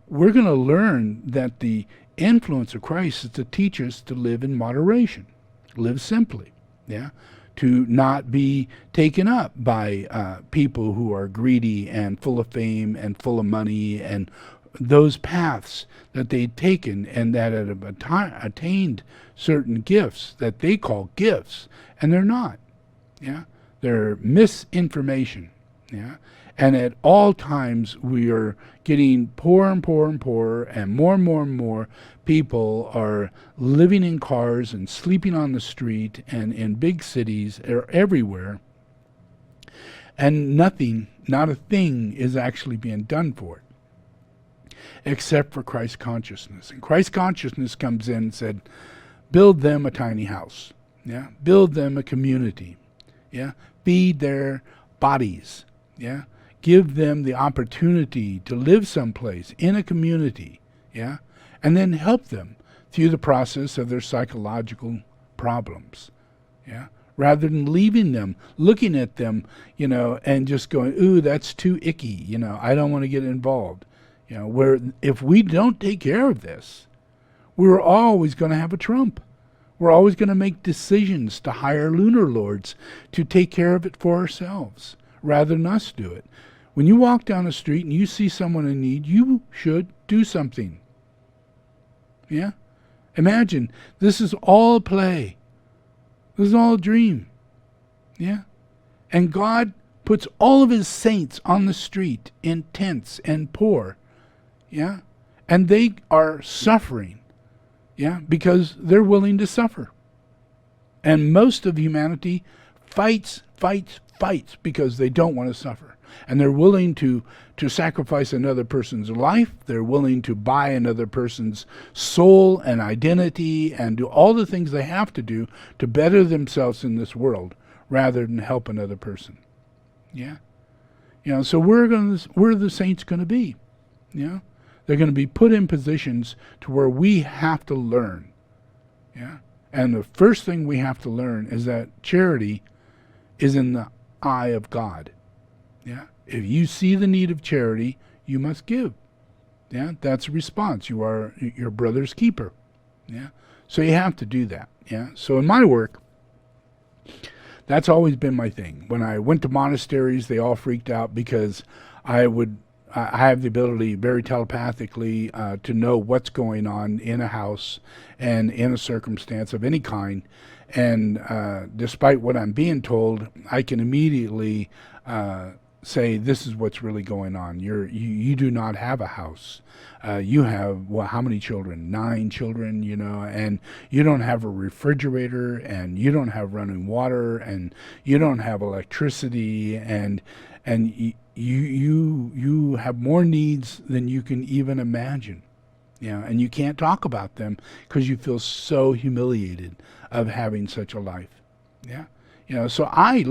we're going to learn that the influence of Christ is to teach us to live in moderation, live simply, yeah, to not be taken up by people who are greedy and full of fame and full of money and those paths that they'd taken and that have attained certain gifts that they call gifts, and they're not. Yeah, they're misinformation. Yeah, and at all times we are getting poorer and poorer and poorer, and more people are living in cars and sleeping on the street and in big cities or everywhere, and nothing, not a thing, is actually being done for it except for Christ consciousness. And Christ consciousness comes in and said, build them a tiny house. Yeah, build them a community. Yeah, feed their bodies. Yeah, give them the opportunity to live someplace in a community. Yeah, and then help them through the process of their psychological problems. Yeah, rather than leaving them, looking at them, and just going, ooh, that's too icky. I don't want to get involved. Where if we don't take care of this, we're always going to have a Trump. We're always going to make decisions to hire lunar lords to take care of it for ourselves, rather than us do it. When you walk down the street and you see someone in need, you should do something. Yeah? Imagine, this is all play. This is all a dream. Yeah? And God puts all of his saints on the street in tents and poor. Yeah? And they are suffering. Yeah? Because they're willing to suffer. And most of humanity fights because they don't want to suffer. And they're willing to sacrifice another person's life. They're willing to buy another person's soul and identity and do all the things they have to do to better themselves in this world rather than help another person. Yeah? So where are the saints going to be? Yeah? They're going to be put in positions to where we have to learn. Yeah? And the first thing we have to learn is that charity is in the eye of God. Yeah? If you see the need of charity, you must give. Yeah? That's a response. You are your brother's keeper. Yeah? So you have to do that. Yeah? So in my work, that's always been my thing. When I went to monasteries, they all freaked out because I have the ability very telepathically to know what's going on in a house and in a circumstance of any kind. And despite what I'm being told, I can immediately say, this is what's really going on. You do not have a house. You have, how many children? 9 children, and you don't have a refrigerator, and you don't have running water, and you don't have electricity, and you have more needs than you can even imagine. And you can't talk about them because you feel so humiliated of having such a life. Yeah. So I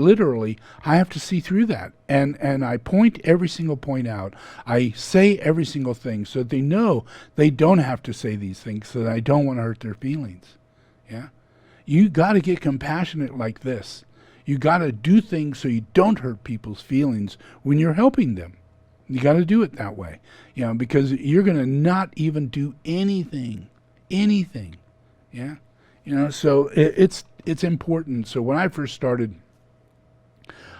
have to see through that. And I point every single point out. I say every single thing so that they know they don't have to say these things, so that I don't want to hurt their feelings. Yeah. You got to get compassionate like this. You got to do things so you don't hurt people's feelings when you're helping them. You got to do it that way, because you're going to not even do anything. Yeah. So it's important. So when I first started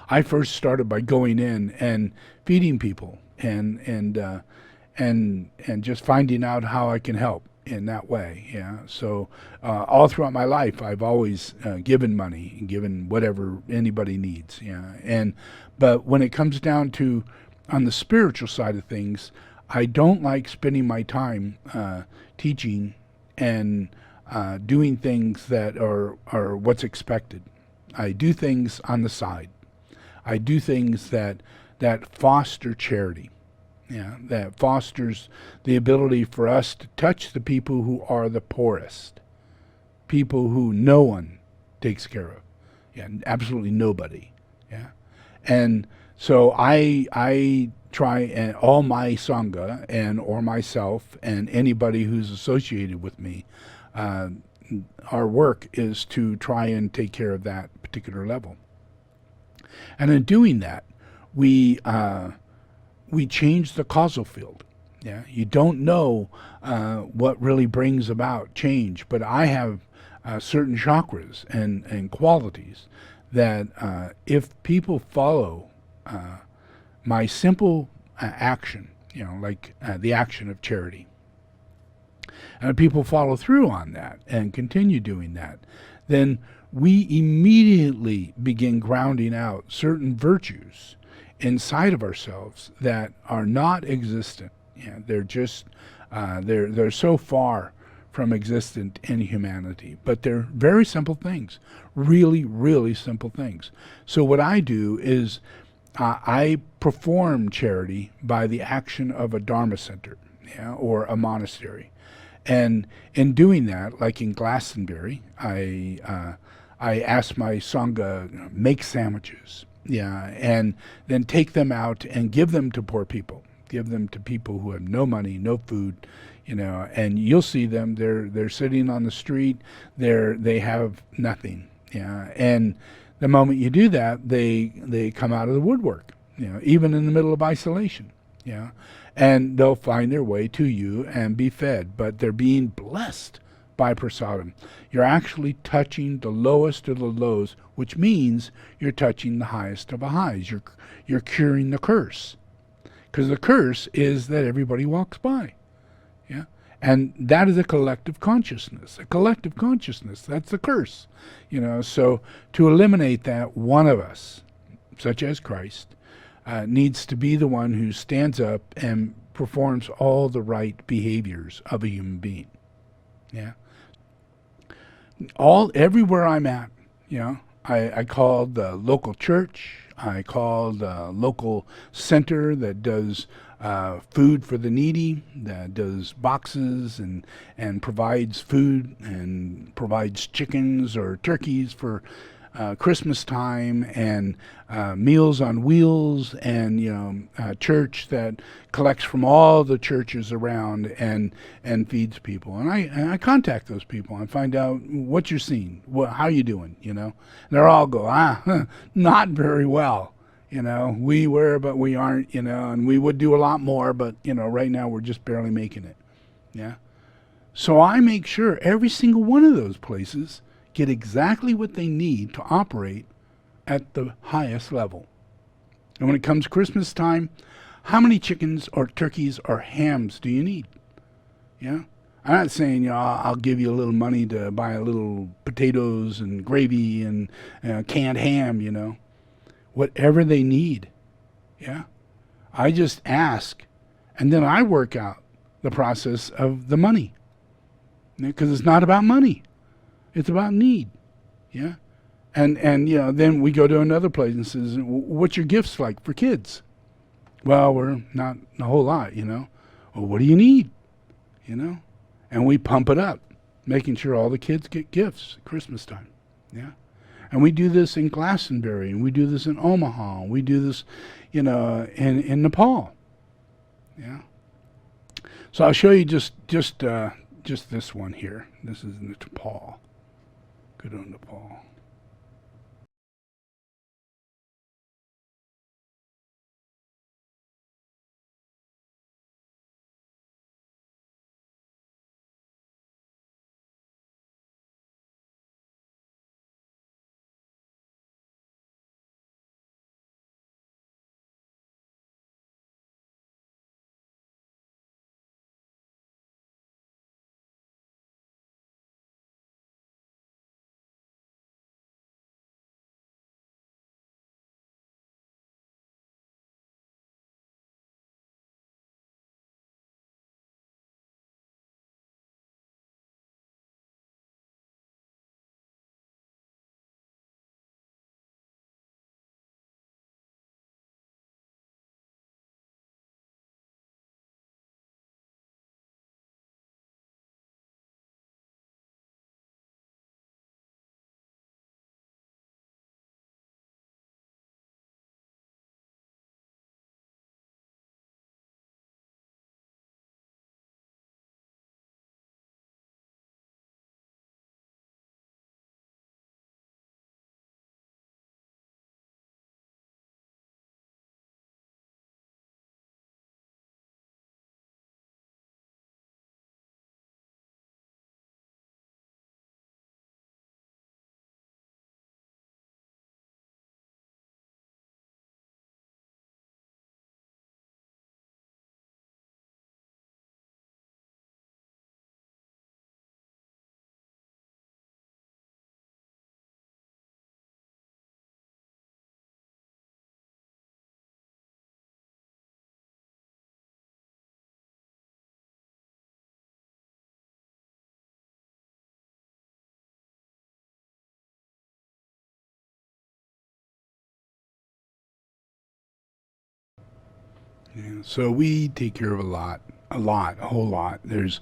by going in and feeding people and just finding out how I can help in that way. Yeah. So all throughout my life, I've always given money and given whatever anybody needs. Yeah. But when it comes down to on the spiritual side of things, I don't like spending my time teaching and doing things that are what's expected. I do things on the side. I do things that foster charity. Yeah, that fosters the ability for us to touch the people who are the poorest, people who no one takes care of. Yeah, absolutely nobody. Yeah, and so I try, and all my sangha or myself and anybody who's associated with me, our work is to try and take care of that particular level. And in doing that, we change the causal field. Yeah, you don't know what really brings about change, but I have certain chakras and qualities that if people follow my simple action, like the action of charity, and people follow through on that and continue doing that, then we immediately begin grounding out certain virtues inside of ourselves that are not existent. Yeah, they're just they're so far from existent in humanity, but they're very simple things, really, really simple things. So what I do is I perform charity by the action of a dharma center, yeah, or a monastery. And in doing that, like in Glastonbury, I ask my sangha, make sandwiches, yeah, and then take them out and give them to poor people, give them to people who have no money, no food, and you'll see them. They're sitting on the street. They have nothing, yeah, and the moment you do that, they come out of the woodwork, even in the middle of isolation, yeah, and they'll find their way to you and be fed, but they're being blessed by prasadam. You're actually touching the lowest of the lows, which means you're touching the highest of the highs. You're curing the curse, because the curse is that everybody walks by, yeah, and that is a collective consciousness. A collective consciousness, that's the curse, So to eliminate that, one of us, such as Christ, needs to be the one who stands up and performs all the right behaviors of a human being. Yeah. Everywhere I'm at, I called the local church. I called the local center that does food for the needy, that does boxes and provides food and provides chickens or turkeys for Christmas time, and Meals on Wheels, and church that collects from all the churches around and feeds people. And I contact those people and find out what you're seeing, how you doing. And they're all go not very well. We were, but we aren't. And we would do a lot more, but right now we're just barely making it. Yeah. So I make sure every single one of those places get exactly what they need to operate at the highest level. And when it comes Christmas time, how many chickens or turkeys or hams do you need? Yeah. I'm not saying, I'll give you a little money to buy a little potatoes and gravy and canned ham, Whatever they need. Yeah. I just ask, and then I work out the process of the money. Because it's not about money. It's about need. Yeah. And then we go to another place and says, what's your gifts like for kids? Well, we're not a whole lot, Well, what do you need? And we pump it up, making sure all the kids get gifts at Christmas time. Yeah. And we do this in Glastonbury, and we do this in Omaha, and we do this, in Nepal. Yeah. So I'll show you just this one here. This is Nepal. Good on Nepal. Yeah, so we take care of a whole lot. There's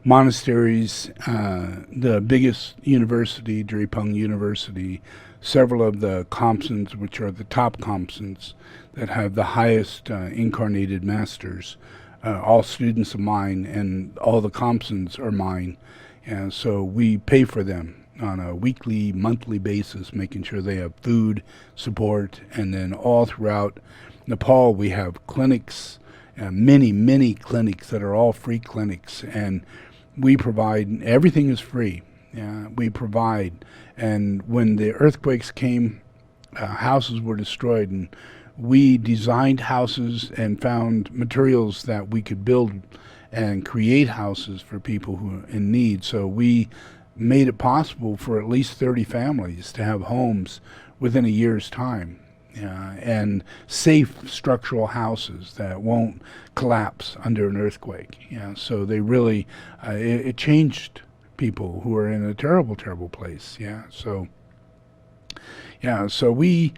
monasteries, the biggest university, Drepung University, several of the Compsons, which are the top Compsons that have the highest incarnated masters, all students of mine, and all the Compsons are mine. And so we pay for them on a weekly, monthly basis, making sure they have food, support, and then all throughout Nepal we have clinics, many clinics that are all free clinics, and we provide, everything is free. Yeah, we provide. And when the earthquakes came, houses were destroyed, and we designed houses and found materials that we could build and create houses for people who are in need. So we made it possible for at least 30 families to have homes within a year's time. And safe structural houses that won't collapse under an earthquake. Yeah, so they really, it changed people who are in a terrible, terrible place. Yeah, so we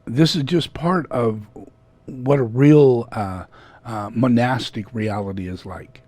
this is just part of what a real monastic reality is like.